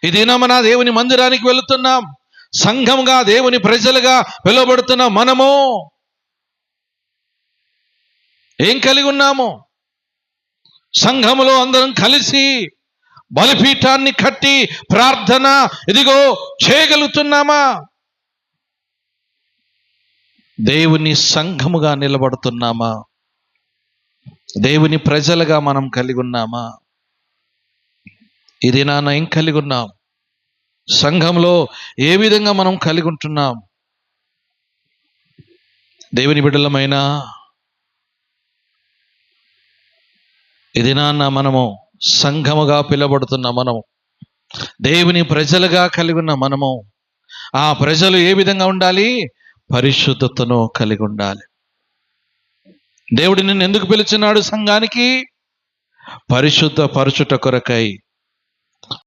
ఈ దినమున దేవుని మందిరానికి వెళుతున్నాం. సంఘంగా, దేవుని ప్రజలుగా పిలువబడుతున్న మనము ఏం కలిగి ఉన్నాము? సంఘములో అందరం కలిసి బలిపీఠాన్ని కట్టి ప్రార్థన ఇదిగో చేయగలుగుతున్నామా? దేవుని సంఘముగా నిలబడుతున్నామా? దేవుని ప్రజలుగా మనం కలిగి ఉన్నామా? ఇది నాన్న ఏం కలిగి ఉన్నాం? సంఘంలో ఏ విధంగా మనం కలిగి ఉంటున్నాం? దేవుని బిడ్డలమైన ఇది నాన్న మనము సంఘముగా పిలువబడుతున్న మనము, దేవుని ప్రజలుగా కలిగి ఉన్న మనము, ఆ ప్రజలు ఏ విధంగా ఉండాలి? పరిశుద్ధతను కలిగి ఉండాలి. దేవుడు నిన్ను ఎందుకు పిలిచినాడు సంఘానికి? పరిశుద్ధ పరచుట కొరకై,